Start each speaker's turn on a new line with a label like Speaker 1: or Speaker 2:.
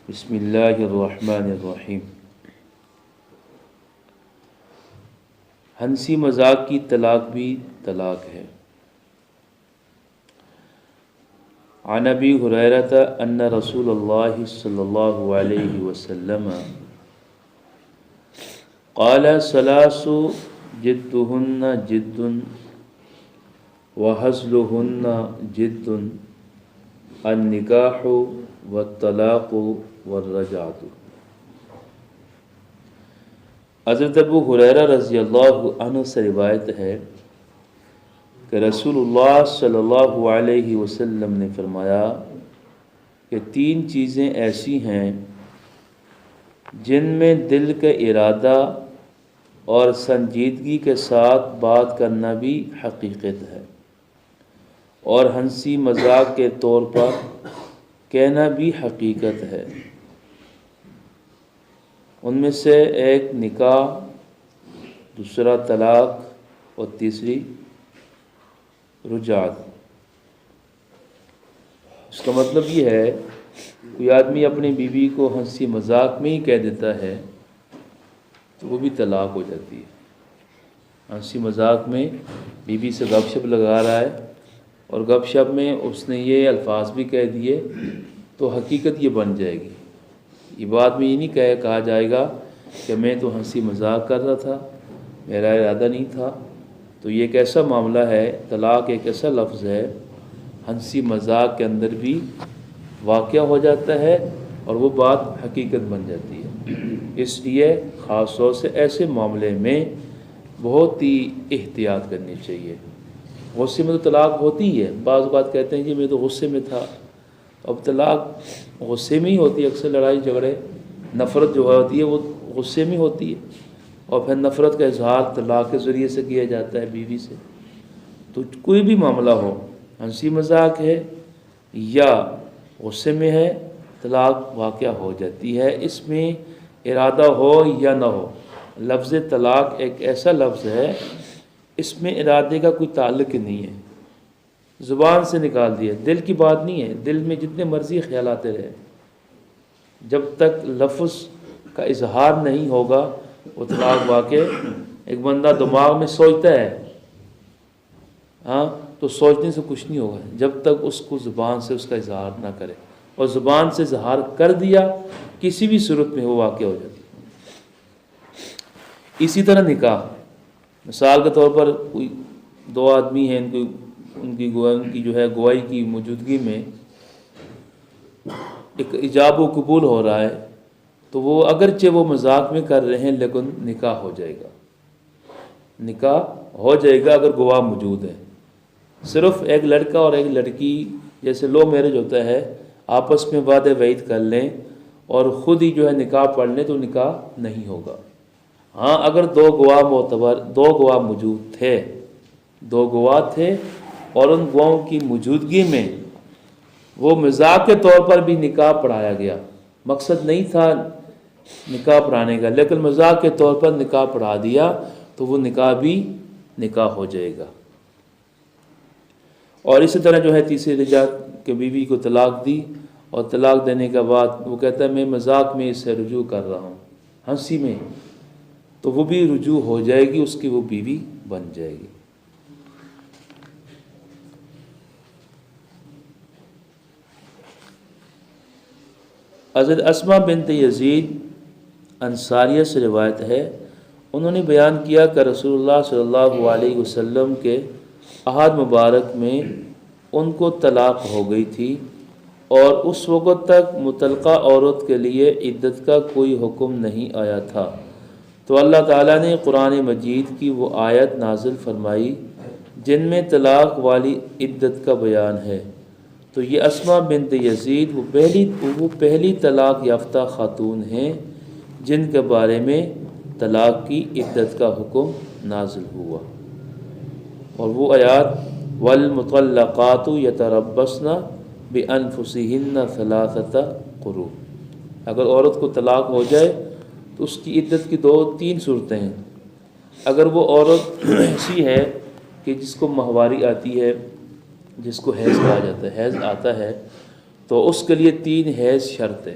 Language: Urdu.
Speaker 1: بسم اللہ الرحمن الرحیم۔ ہنسی مذاق کی طلاق بھی طلاق ہے۔ عن ابی ہریرہ ان رسول اللہ صلی اللہ علیہ وسلم قال ثلاث جدہن جد وہزلہن جد النکاح والطلاق والرجعۃ۔ حضرت ابو ہریرہ رضی اللہ عنہ سے روایت ہے کہ رسول اللہ صلی اللہ علیہ وسلم نے فرمایا کہ تین چیزیں ایسی ہیں جن میں دل کا ارادہ اور سنجیدگی کے ساتھ بات کرنا بھی حقیقت ہے اور ہنسی مذاق کے طور پر کہنا بھی حقیقت ہے۔ ان میں سے ایک نکاح، دوسرا طلاق اور تیسری رجعت۔ اس کا مطلب یہ ہے کوئی آدمی اپنی بیوی کو ہنسی مذاق میں ہی کہہ دیتا ہے تو وہ بھی طلاق ہو جاتی ہے۔ ہنسی مذاق میں بیوی سے گپ شپ لگا رہا ہے اور گپ شپ میں اس نے یہ الفاظ بھی کہہ دیے تو حقیقت یہ بن جائے گی۔ یہ بات میں یہ نہیں کہا جائے گا کہ میں تو ہنسی مذاق کر رہا تھا، میرا ارادہ نہیں تھا۔ تو یہ ایک ایسا معاملہ ہے، طلاق ایک ایسا لفظ ہے ہنسی مذاق کے اندر بھی واقع ہو جاتا ہے اور وہ بات حقیقت بن جاتی ہے۔ اس لیے خاص طور سے ایسے معاملے میں بہت ہی احتیاط کرنی چاہیے۔ غصے میں تو طلاق ہوتی ہے، بعض اوقات کہتے ہیں جی میں تو غصے میں تھا۔ اب طلاق غصے میں ہی ہوتی ہے، اکثر لڑائی جھگڑے نفرت جو ہوتی ہے وہ غصے میں ہوتی ہے اور پھر نفرت کا اظہار طلاق کے ذریعے سے کیا جاتا ہے بیوی سے۔ تو کوئی بھی معاملہ ہو، ہنسی مذاق ہے یا غصے میں ہے، طلاق واقع ہو جاتی ہے، اس میں ارادہ ہو یا نہ ہو۔ لفظ طلاق ایک ایسا لفظ ہے اس میں ارادے کا کوئی تعلق نہیں ہے، زبان سے نکال دیا، دل کی بات نہیں ہے۔ دل میں جتنے مرضی خیال آتے رہے، جب تک لفظ کا اظہار نہیں ہوگا وہ طلاق واقع۔ ایک بندہ دماغ میں سوچتا ہے تو سوچنے سے کچھ نہیں ہوگا جب تک اس کو زبان سے اس کا اظہار نہ کرے، اور زبان سے اظہار کر دیا کسی بھی صورت میں وہ واقع ہو جاتی ہے۔ اسی طرح نکاح، مثال کے طور پر کوئی دو آدمی ہیں، ان کی جو ہے گواہی کی موجودگی میں ایک ایجاب و قبول ہو رہا ہے تو وہ اگرچہ وہ مذاق میں کر رہے ہیں لیکن نکاح ہو جائے گا۔ نکاح ہو جائے گا اگر گواہ موجود ہے۔ صرف ایک لڑکا اور ایک لڑکی جیسے لو میرج ہوتا ہے، آپس میں وعدہ وعید کر لیں اور خود ہی جو ہے نکاح پڑھ لیں تو نکاح نہیں ہوگا۔ ہاں اگر دو گواہ معتبر، دو گواہ موجود تھے، دو گواہ تھے اور ان گواہوں کی موجودگی میں وہ مذاق کے طور پر بھی نکاح پڑھایا گیا، مقصد نہیں تھا نکاح پڑھانے کا لیکن مذاق کے طور پر نکاح پڑھا دیا تو وہ نکاح بھی نکاح ہو جائے گا۔ اور اسی طرح جو ہے تیسری رجعت کہ بیوی کو طلاق دی اور طلاق دینے کے بعد وہ کہتا ہے میں مذاق میں اس سے رجوع کر رہا ہوں، ہنسی میں، تو وہ بھی رجوع ہو جائے گی، اس کی وہ بیوی بن جائے گی۔ حضرت اسماء بنت یزید انصاریہ سے روایت ہے، انہوں نے بیان کیا کہ رسول اللہ صلی اللہ علیہ وسلم کے عہد مبارک میں ان کو طلاق ہو گئی تھی اور اس وقت تک مطلقہ عورت کے لیے عدت کا کوئی حکم نہیں آیا تھا، تو اللہ تعالیٰ نے قرآن مجید کی وہ آیت نازل فرمائی جن میں طلاق والی عدت کا بیان ہے۔ تو یہ اسماء بنت یزید وہ پہلی طلاق یافتہ خاتون ہیں جن کے بارے میں طلاق کی عدت کا حکم نازل ہوا۔ اور وہ آیات والمطلقات یتربصن بانفسہن ثلاثۃ قروء، اگر عورت کو طلاق ہو جائے تو اس کی عدت کی تین صورتیں ہیں۔ اگر وہ عورت ایسی ہے کہ جس کو ماہواری آتی ہے، جس کو حیض کہا جاتا ہے، حیض آتا ہے، تو اس کے لیے 3 حیض شرط ہے۔